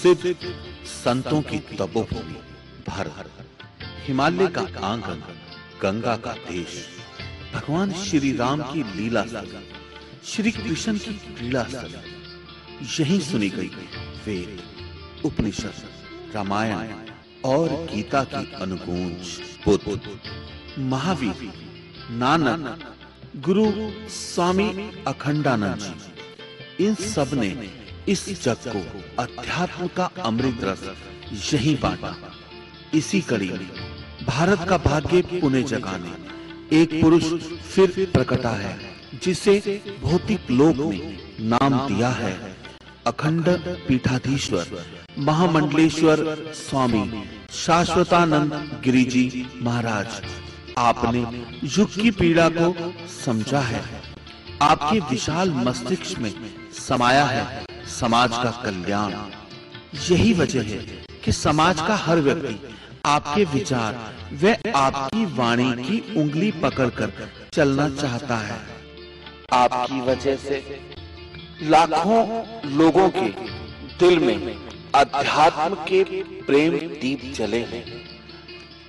प्रसिद्ध संतों की तपोभूमि भारत, हिमालय का आंगन, गंगा का देश, भगवान श्री राम की लीला स्थल, श्री कृष्ण की क्रीड़ा स्थल, यहीं सुनी गई वेद, उपनिषद, रामायण और गीता की अनुगूंज। बुद्ध, महावीर, नानक, गुरु स्वामी अखंडानंद जी, इन सब ने इस जग को अध्यात्म का अमृत रस यहीं बांटा। इसी कड़ी में भारत का भाग्य पुणे जगाने एक पुरुष फिर प्रकटा है, जिसे भौतिक लोक ने नाम दिया है अखंड पीठाधीश्वर महामंडलेश्वर स्वामी शाश्वतानंद गिरिजी महाराज। आपने युग की पीड़ा को समझा है, आपके विशाल मस्तिष्क में समाया है समाज का कल्याण। यही वजह है कि समाज का हर व्यक्ति आपके विचार व आपकी वाणी की उंगली पकड़कर चलना चाहता है। आपकी वजह से लाखों लोगों के दिल में अध्यात्म के प्रेम दीप जले हैं।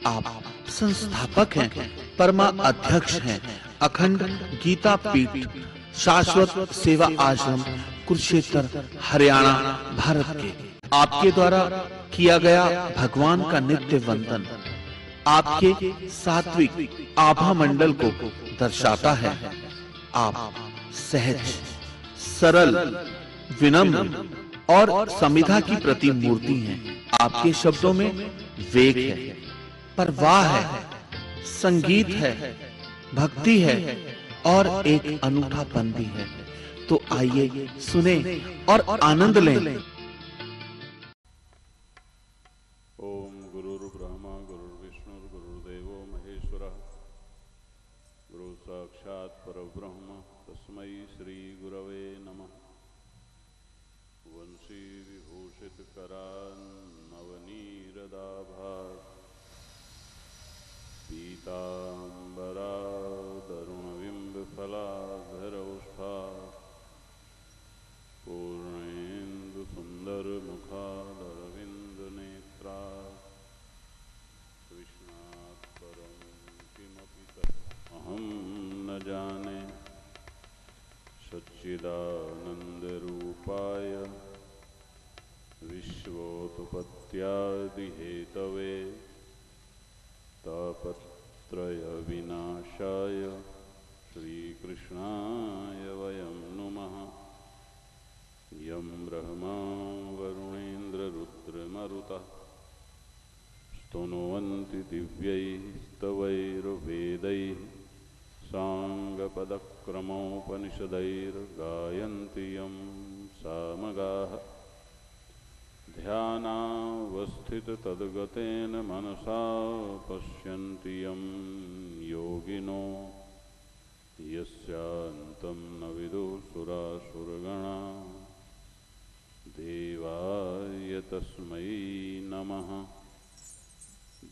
आप संस्थापक हैं, परमा अध्यक्ष हैं अखंड गीता पीठ शाश्वत सेवा आश्रम कुरुक्षेत्र हरियाणा भारत के। आपके द्वारा किया गया भगवान का नित्य वंदन आपके सात्विक आभा मंडल को दर्शाता है। आप सहज, सरल, विनम्र और संविधा की प्रतिमूर्ति हैं। आपके शब्दों में वेग है, परवाह है, संगीत है, भक्ति है और एक अनूठापन भी है। तो आइए सुने और आनंद लें। ओम गुरुर्ब्रह्मा गुरुर्विष्णु गुरुर्देवो महेश्वरः, गुरु साक्षात् परब्रह्म तस्मै श्री गुरवे नमः। वंशी विभूषित करान्नवनीरदाभात्, पीतांबरा तरुणबिम्बफलाधरौष्ठा, पूर्णेन्दु सुंदर मुखादरविंद नेत्रा, कृष्णात् परं किमपि तदहं न जाने। सच्चिदानन्दरूपाय विश्वोत्पत्त्यादिहेतवे, तापत्रयविनाशाय श्रीकृष्णाय वयं नुमः। यं ब्रह्मा वरुणेन्द्ररुद्रमरुतः स्तुनुवन्ति दिव्यैः स्तवैर्वेदैः, साङ्गपदक्रमोपनिषदैर्गायन्ति यं सामगाः। ध्यानावस्थिततद्गतेन मनसा पश्यन्ति यं योगिनो, यस्यान्तं न विदुः देवाय तस्मै नमः,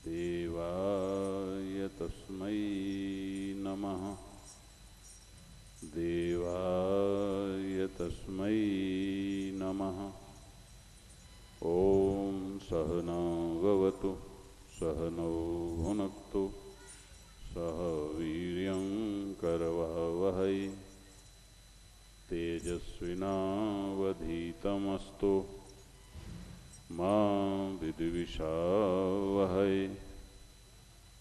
देवाय तस्मै नमः, देवाय तस्मै नमः। ओम सहना भवतु सहनौ भुनक्तु सह वीर्यं करवावहै, तेजस्विनावधीतमस्तु मा विद्विषावहै।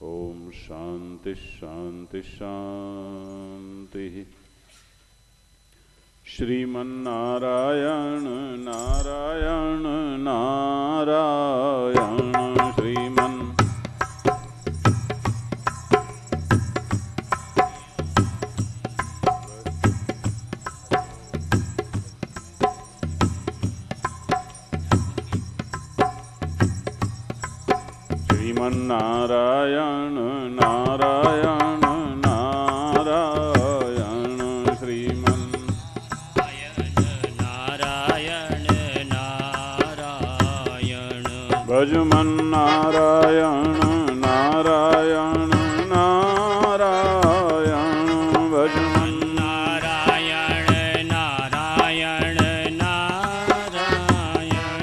ओम शांति शांति शांति। श्रीमन्नारायण नारायण नारायण श्रीमन् श्रीमन्नारायण नारायण नारायण श्रीमन् नारायण नारायण भजमन्नारायण नारायण नारायण भजमन्नारायण नारायण नारायण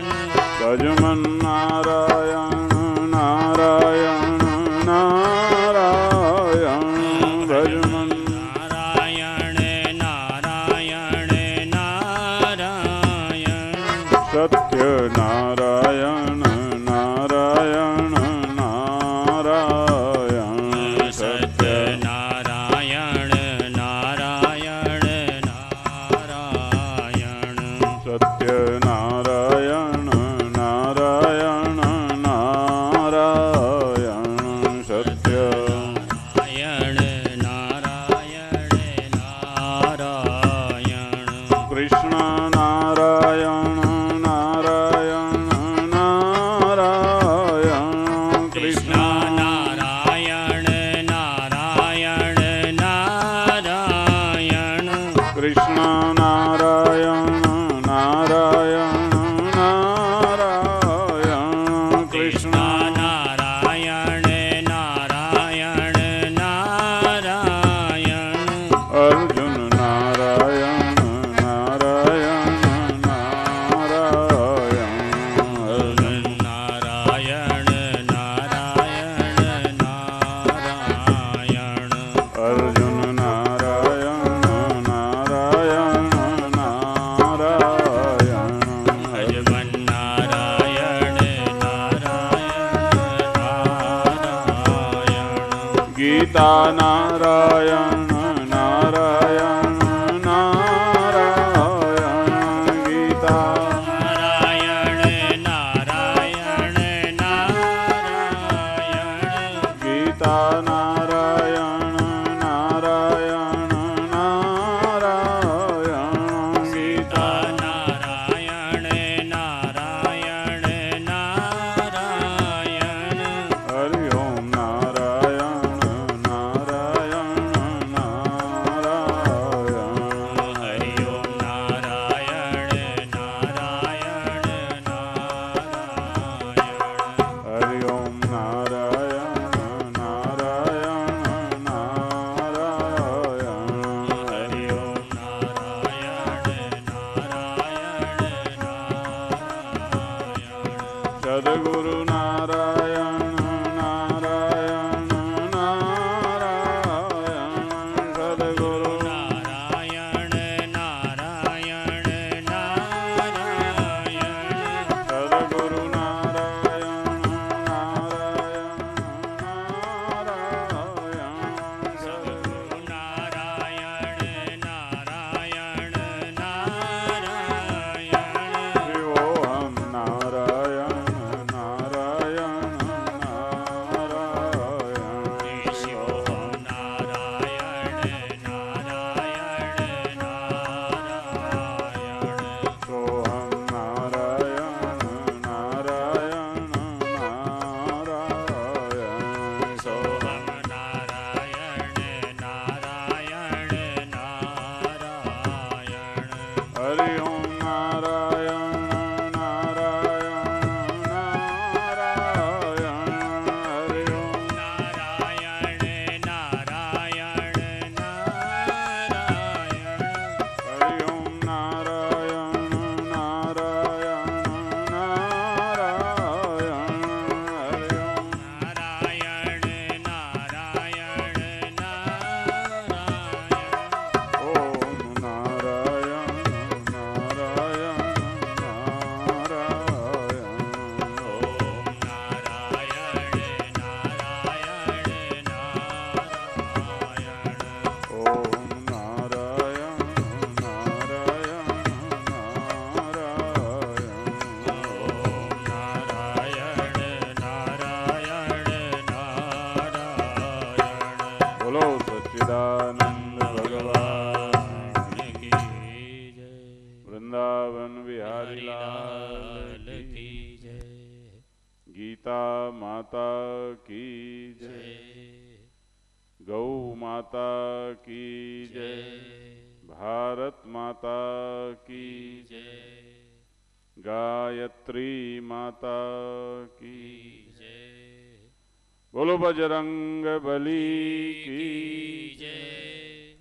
बजरंग बली की जय।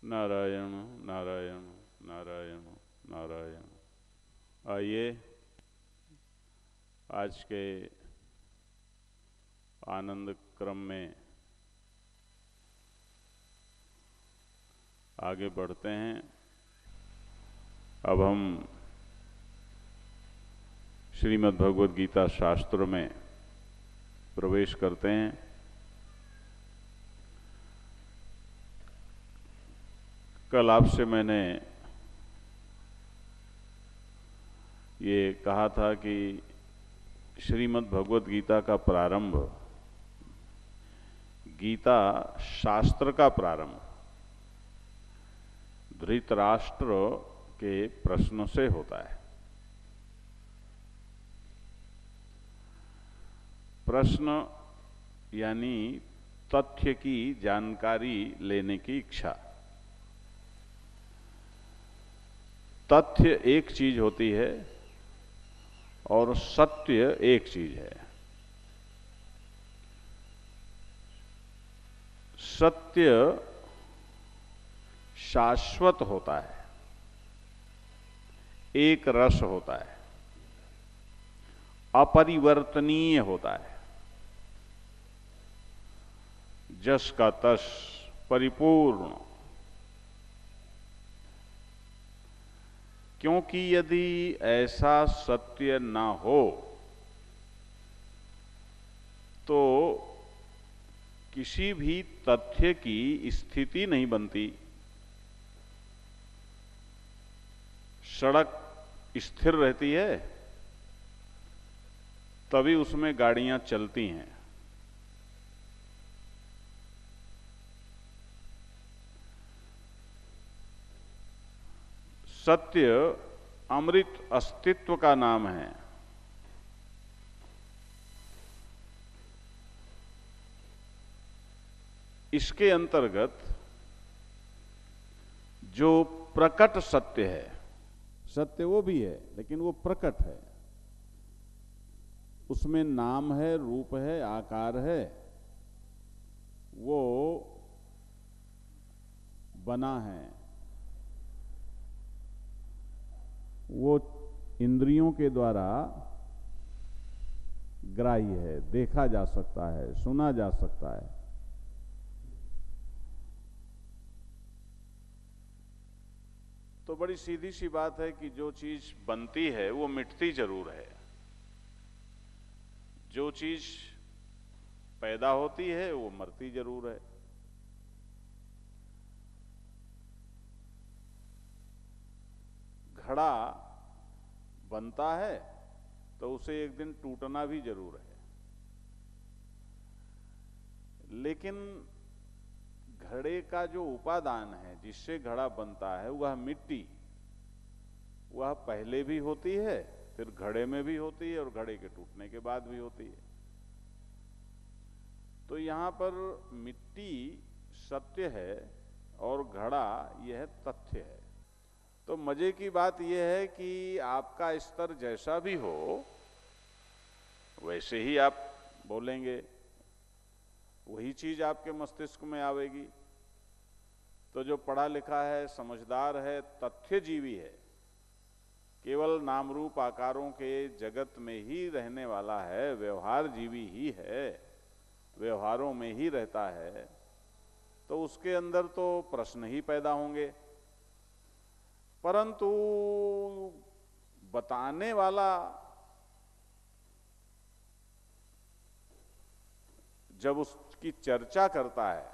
नारायण नारायण नारायण नारायण। आइए आज के आनंद क्रम में आगे बढ़ते हैं। अब हम श्रीमद् भगवद गीता शास्त्र में प्रवेश करते हैं। कल आपसे मैंने ये कहा था कि श्रीमद् भगवद गीता का प्रारंभ गीता शास्त्र का प्रारंभ धृतराष्ट्र के प्रश्न से होता है। प्रश्न यानी तथ्य की जानकारी लेने की इच्छा। तथ्य एक चीज होती है और सत्य एक चीज है। सत्य शाश्वत होता है, एक रस होता है, अपरिवर्तनीय होता है, जस का तस, परिपूर्ण। क्योंकि यदि ऐसा सत्य ना हो तो किसी भी तथ्य की स्थिति नहीं बनती। सड़क स्थिर रहती है तभी उसमें गाड़ियां चलती हैं। सत्य अमृत अस्तित्व का नाम है। इसके अंतर्गत जो प्रकट सत्य है, सत्य वो भी है लेकिन वो प्रकट है, उसमें नाम है, रूप है, आकार है, वो बना है, वो इंद्रियों के द्वारा ग्राह्य है, देखा जा सकता है, सुना जा सकता है। तो बड़ी सीधी सी बात है कि जो चीज बनती है वो मिटती जरूर है, जो चीज पैदा होती है वो मरती जरूर है। घड़ा बनता है तो उसे एक दिन टूटना भी जरूर है, लेकिन घड़े का जो उपादान है जिससे घड़ा बनता है वह मिट्टी, वह पहले भी होती है, फिर घड़े में भी होती है और घड़े के टूटने के बाद भी होती है। तो यहां पर मिट्टी सत्य है और घड़ा यह तथ्य है। तो मजे की बात यह है कि आपका स्तर जैसा भी हो वैसे ही आप बोलेंगे, वही चीज आपके मस्तिष्क में आवेगी। तो जो पढ़ा लिखा है, समझदार है, तथ्यजीवी है, केवल नाम रूप आकारों के जगत में ही रहने वाला है, व्यवहार जीवी ही है, व्यवहारों में ही रहता है, तो उसके अंदर तो प्रश्न ही पैदा होंगे। परंतु बताने वाला जब उसकी चर्चा करता है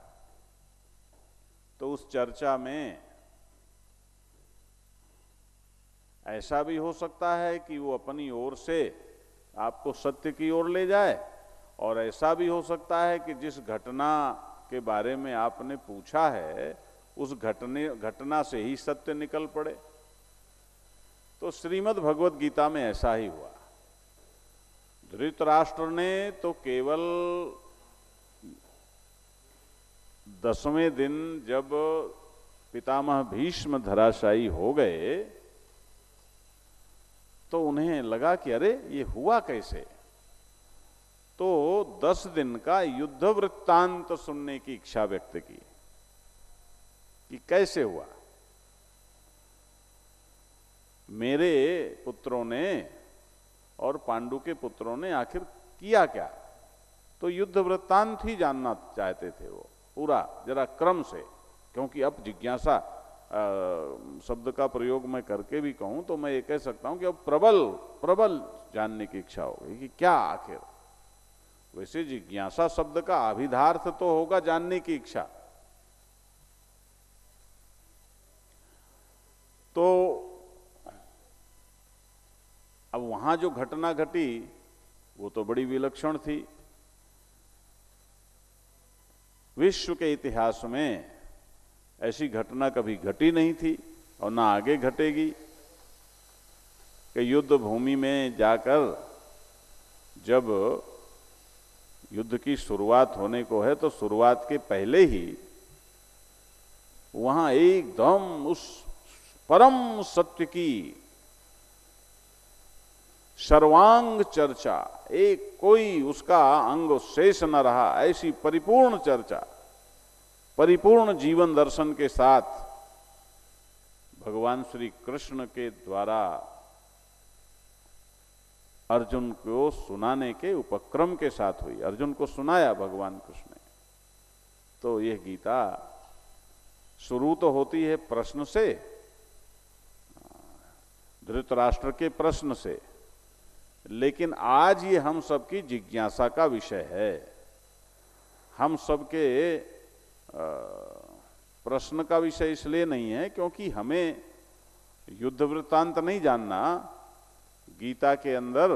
तो उस चर्चा में ऐसा भी हो सकता है कि वो अपनी ओर से आपको सत्य की ओर ले जाए, और ऐसा भी हो सकता है कि जिस घटना के बारे में आपने पूछा है उस घटना से ही सत्य निकल पड़े। तो श्रीमद् भगवत गीता में ऐसा ही हुआ। धृतराष्ट्र ने तो केवल 10वें दिन जब पितामह भीष्म धराशायी हो गए तो उन्हें लगा कि अरे ये हुआ कैसे। तो 10 दिन का युद्ध वृत्तांत सुनने की इच्छा व्यक्त की कि कैसे हुआ, मेरे पुत्रों ने और पांडु के पुत्रों ने आखिर किया क्या। तो युद्ध वृत्तांत ही जानना चाहते थे वो पूरा, जरा क्रम से। क्योंकि अब जिज्ञासा शब्द का प्रयोग मैं करके भी कहूं तो मैं ये कह सकता हूं कि अब प्रबल जानने की इच्छा हो गई कि क्या आखिर। वैसे जिज्ञासा शब्द का अभिधार्थ तो होगा जानने की इच्छा। तो अब वहां जो घटना घटी वो तो बड़ी विलक्षण थी। विश्व के इतिहास में ऐसी घटना कभी घटी नहीं थी और ना आगे घटेगी कि युद्ध भूमि में जाकर जब युद्ध की शुरुआत होने को है तो शुरुआत के पहले ही वहां एकदम उस परम सत्य की सर्वांग चर्चा, एक कोई उसका अंग शेष न रहा, ऐसी परिपूर्ण चर्चा, परिपूर्ण जीवन दर्शन के साथ भगवान श्री कृष्ण के द्वारा अर्जुन को सुनाने के उपक्रम के साथ हुई। अर्जुन को सुनाया भगवान कृष्ण ने। तो यह गीता शुरू तो होती है प्रश्न से, धृतराष्ट्र के प्रश्न से, लेकिन आज ये हम सबकी जिज्ञासा का विषय है। हम सबके प्रश्न का विषय इसलिए नहीं है क्योंकि हमें युद्ध वृत्तांत नहीं जानना। गीता के अंदर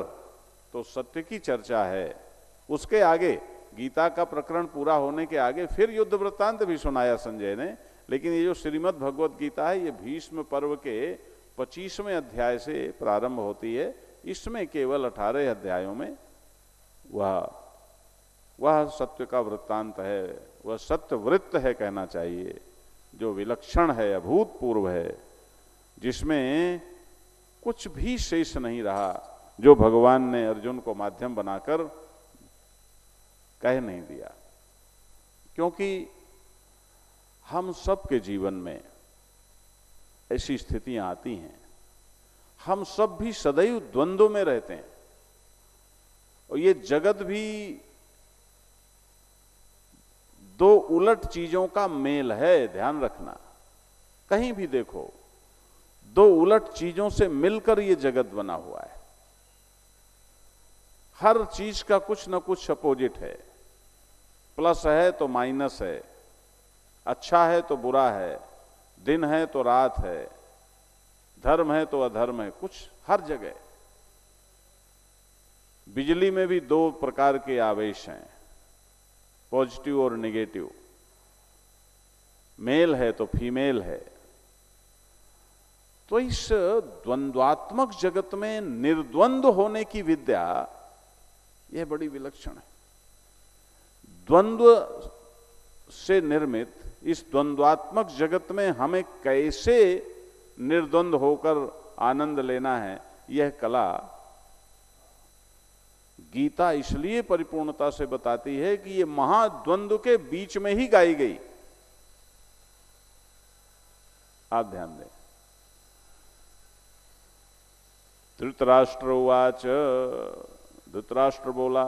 तो सत्य की चर्चा है, उसके आगे गीता का प्रकरण पूरा होने के आगे फिर युद्ध वृत्तांत भी सुनाया संजय ने। लेकिन ये जो श्रीमद् भगवत गीता है ये भीष्म पर्व के 25वें अध्याय से प्रारंभ होती है। इसमें केवल 18 अध्यायों में वह सत्य का वृत्तांत है, वह सत्य वृत्त है कहना चाहिए, जो विलक्षण है, अभूतपूर्व है, जिसमें कुछ भी शेष नहीं रहा, जो भगवान ने अर्जुन को माध्यम बनाकर कह नहीं दिया। क्योंकि हम सबके जीवन में ऐसी स्थितियां आती हैं, हम सब भी सदैव द्वंद्व में रहते हैं और ये जगत भी दो उलट चीजों का मेल है, ध्यान रखना। कहीं भी देखो दो उलट चीजों से मिलकर ये जगत बना हुआ है। हर चीज का कुछ ना कुछ अपोजिट है, प्लस है तो माइनस है, अच्छा है तो बुरा है, दिन है तो रात है, धर्म है तो अधर्म है, कुछ हर जगह। बिजली में भी दो प्रकार के आवेश हैं, पॉजिटिव और नेगेटिव, मेल है तो फीमेल है। तो इस द्वंद्वात्मक जगत में निर्द्वंद्व होने की विद्या यह बड़ी विलक्षण है। द्वंद्व से निर्मित इस द्वंद्वात्मक जगत में हमें कैसे निर्द्वंद होकर आनंद लेना है, यह कला गीता इसलिए परिपूर्णता से बताती है कि यह महाद्वंद्व के बीच में ही गाई गई। आप ध्यान दें। धृतराष्ट्र उवाच, धृतराष्ट्र बोला,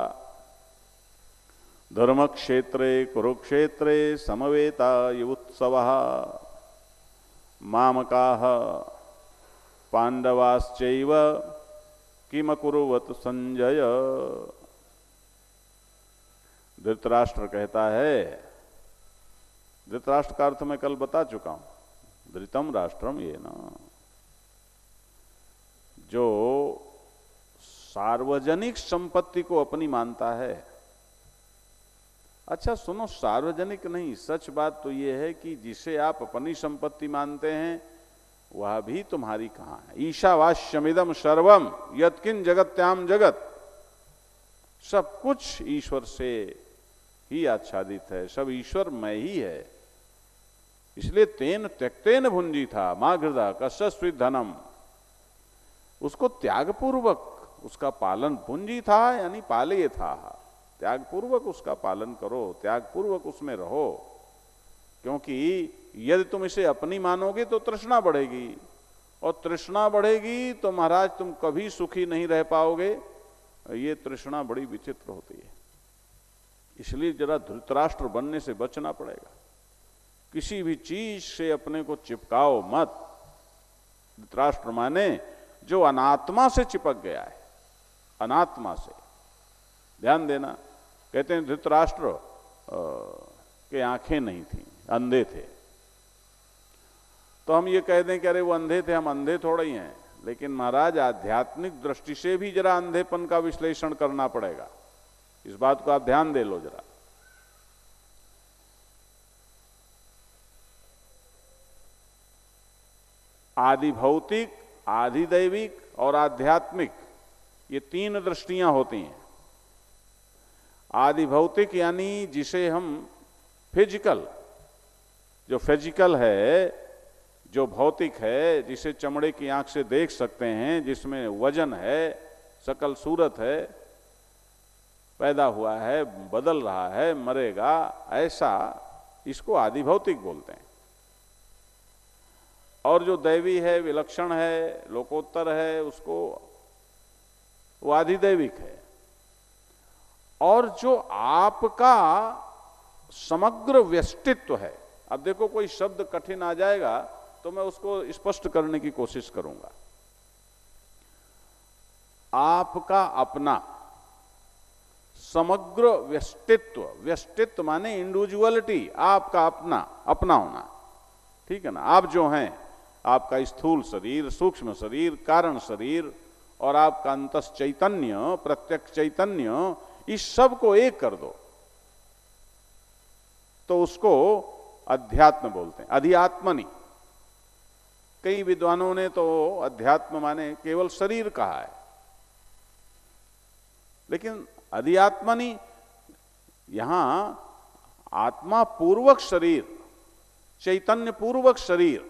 धर्म क्षेत्रे कुरुक्षेत्रे समवेता युत्सवः मामकाः पांडवाश्चैव किमकुर्वत संजय। धृतराष्ट्र कहता है, धृतराष्ट्र का अर्थ मैं कल बता चुका हूं, धृतम राष्ट्रम, ये ना जो सार्वजनिक संपत्ति को अपनी मानता है। अच्छा सुनो, सार्वजनिक नहीं, सच बात तो यह है कि जिसे आप अपनी संपत्ति मानते हैं वह भी तुम्हारी कहां है। ईशावास्यमिदम सर्वम यत्किन जगत्याम जगत, सब कुछ ईश्वर से ही आच्छादित है, सब ईश्वर में ही है। इसलिए तेन त्यक्तेन भुंजी था मां घृदा कस्यस्वित धनम, उसको त्यागपूर्वक उसका पालन, पूंजी था यानी पाले था, त्यागपूर्वक उसका पालन करो, त्यागपूर्वक उसमें रहो। क्योंकि यदि तुम इसे अपनी मानोगे तो तृष्णा बढ़ेगी, और तृष्णा बढ़ेगी तो महाराज तुम कभी सुखी नहीं रह पाओगे। ये तृष्णा बड़ी विचित्र होती है। इसलिए जरा धृतराष्ट्र बनने से बचना पड़ेगा। किसी भी चीज से अपने को चिपकाओ मत। धृतराष्ट्र माने जो अनात्मा से चिपक गया है, अनात्मा से। ध्यान देना, कहते हैं धृतराष्ट्र के आंखें नहीं थी, अंधे थे। तो हम ये कह दें कि अरे वो अंधे थे, हम अंधे थोड़े ही हैं। लेकिन महाराज आध्यात्मिक दृष्टि से भी जरा अंधेपन का विश्लेषण करना पड़ेगा। इस बात को आप ध्यान दे लो जरा। आदि भौतिक, आदि दैविक और आध्यात्मिक, ये तीन दृष्टियां होती हैं। आदि भौतिक यानी जिसे हम फिजिकल, जो फिजिकल है, जो भौतिक है, जिसे चमड़े की आंख से देख सकते हैं, जिसमें वजन है, शकल सूरत है, पैदा हुआ है, बदल रहा है, मरेगा, ऐसा, इसको आदि भौतिक बोलते हैं। और जो दैवी है, विलक्षण है, लोकोत्तर है, उसको वो आदि दैविक है। और जो आपका समग्र व्यष्टित्व है, अब देखो कोई शब्द कठिन आ जाएगा तो मैं उसको स्पष्ट करने की कोशिश करूंगा। आपका अपना समग्र व्यष्टित्व, व्यष्टित्व माने इंडिविजुअलिटी, आपका अपना, अपना होना, ठीक है ना। आप जो हैं, आपका स्थूल शरीर, सूक्ष्म शरीर, कारण शरीर और आपका अंतस चैतन्य, प्रत्यक्ष चैतन्य, इस सब को एक कर दो तो उसको अध्यात्म बोलते हैं, अधिआत्मनि। कई विद्वानों ने तो अध्यात्म माने केवल शरीर कहा है, लेकिन अधिआत्मनि यहां आत्मा पूर्वक शरीर, चैतन्य पूर्वक शरीर।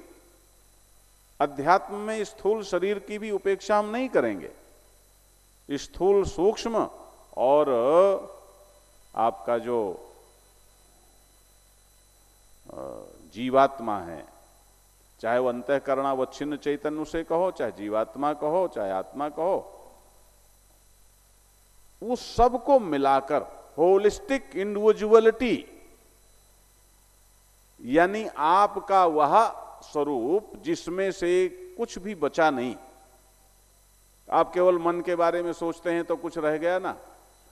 अध्यात्म में स्थूल शरीर की भी उपेक्षा हम नहीं करेंगे। स्थूल, सूक्ष्म और आपका जो जीवात्मा है, चाहे वो अंतःकरणावच्छिन्न चैतन्य से कहो, चाहे जीवात्मा कहो, चाहे आत्मा कहो, उस सब को मिलाकर होलिस्टिक इंडिविजुअलिटी, यानी आपका वह स्वरूप जिसमें से कुछ भी बचा नहीं। आप केवल मन के बारे में सोचते हैं तो कुछ रह गया ना,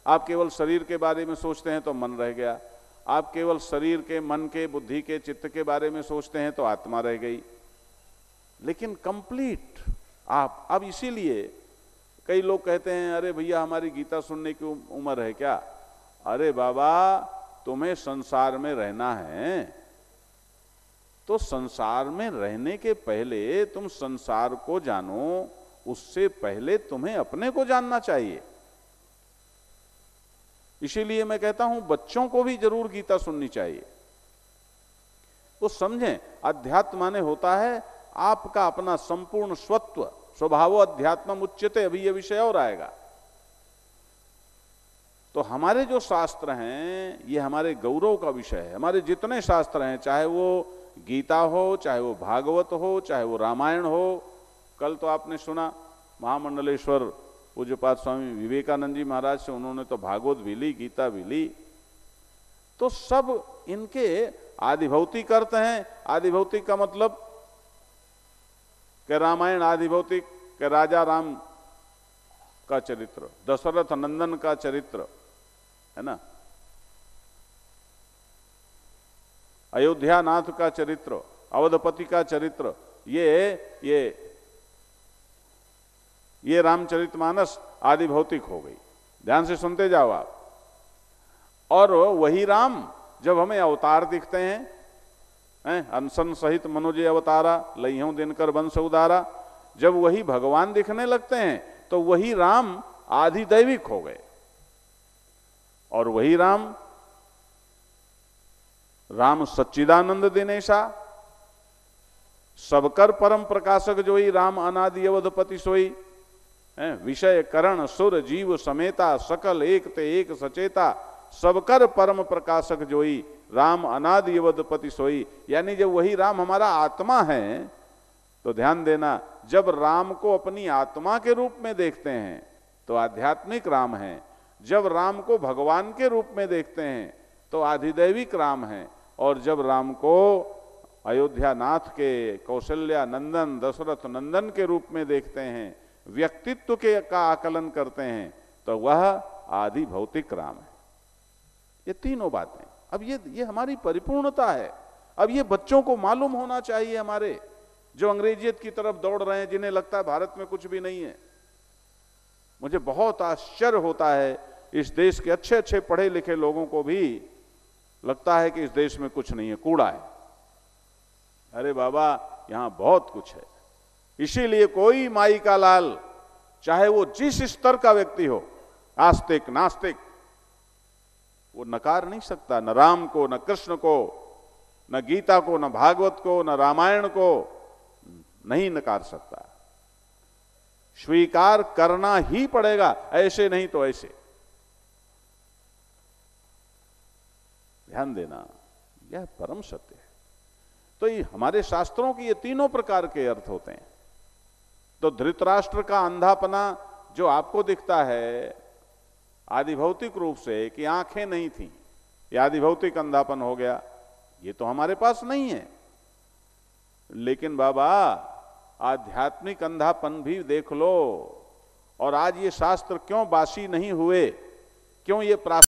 आप केवल शरीर के बारे में सोचते हैं तो मन रह गया, आप केवल शरीर के, मन के, बुद्धि के, चित्त के बारे में सोचते हैं तो आत्मा रह गई। लेकिन कंप्लीट आप, अब इसीलिए कई लोग कहते हैं अरे भैया हमारी गीता सुनने की उम्र है क्या? अरे बाबा, तुम्हें संसार में रहना है तो संसार में रहने के पहले तुम संसार को जानो, उससे पहले तुम्हें अपने को जानना चाहिए। इसीलिए मैं कहता हूं बच्चों को भी जरूर गीता सुननी चाहिए। वो समझें अध्यात्म माने होता है आपका अपना संपूर्ण स्वत्व, स्वभाव अध्यात्म उच्यते, अभी ये विषय और आएगा। तो हमारे जो शास्त्र हैं ये हमारे गौरव का विषय है। हमारे जितने शास्त्र हैं, चाहे वो गीता हो, चाहे वो भागवत हो, चाहे वो रामायण हो। कल तो आपने सुना महामंडलेश्वर पूज्यपाद स्वामी विवेकानंद जी महाराज से, उन्होंने तो भागवत भी ली, गीता भी ली। तो सब इनके आदिभौतिक अर्थ हैं। आदिभौतिक का मतलब कि रामायण आदिभौतिक, के राजा राम का चरित्र, दशरथ नंदन का चरित्र है ना, अयोध्या नाथ का चरित्र, अवधपति का चरित्र, ये रामचरितमानस आदि भौतिक हो गई। ध्यान से सुनते जाओ आप। और वही राम जब हमें अवतार दिखते हैं, अनसन सहित मनोजय अवतारा, लइहों दिनकर वंश उदारा, जब वही भगवान दिखने लगते हैं तो वही राम आदि दैविक हो गए। और वही राम सच्चिदानंद दिनेशा, सबकर परम प्रकाशक जोई, राम अनादि अवधपति सोई, विषय करण सुर जीव समेता, सकल एक ते एक सचेता, सबकर परम प्रकाशक जोई, राम अनादि अवधपति सोई। यानी जब वही राम हमारा आत्मा है तो ध्यान देना, जब राम को अपनी आत्मा के रूप में देखते हैं तो आध्यात्मिक राम है, जब राम को भगवान के रूप में देखते हैं तो आधिदैविक राम है, और जब राम को अयोध्या नाथ के, कौशल्या नंदन, दशरथ नंदन के रूप में देखते हैं, व्यक्तित्व के का आकलन करते हैं, तो वह आदि भौतिक राम है। ये तीनों बातें, अब ये हमारी परिपूर्णता है। अब ये बच्चों को मालूम होना चाहिए, हमारे जो अंग्रेजियत की तरफ दौड़ रहे हैं, जिन्हें लगता है भारत में कुछ भी नहीं है। मुझे बहुत आश्चर्य होता है, इस देश के अच्छे अच्छे पढ़े लिखे लोगों को भी लगता है कि इस देश में कुछ नहीं है, कूड़ा है। अरे बाबा, यहां बहुत कुछ है। इसीलिए कोई माई का लाल, चाहे वो जिस स्तर का व्यक्ति हो, आस्तिक नास्तिक, वो नकार नहीं सकता, न राम को, न कृष्ण को, न गीता को, न भागवत को, न रामायण को नहीं नकार सकता। स्वीकार करना ही पड़ेगा, ऐसे नहीं तो ऐसे। ध्यान देना, यह परम सत्य है। तो ये हमारे शास्त्रों की ये तीनों प्रकार के अर्थ होते हैं। तो धृतराष्ट्र का अंधापना जो आपको दिखता है आदि भौतिक रूप से कि आंखें नहीं थी, ये आदि भौतिक अंधापन हो गया, ये तो हमारे पास नहीं है। लेकिन बाबा आध्यात्मिक अंधापन भी देख लो। और आज ये शास्त्र क्यों बासी नहीं हुए, क्यों ये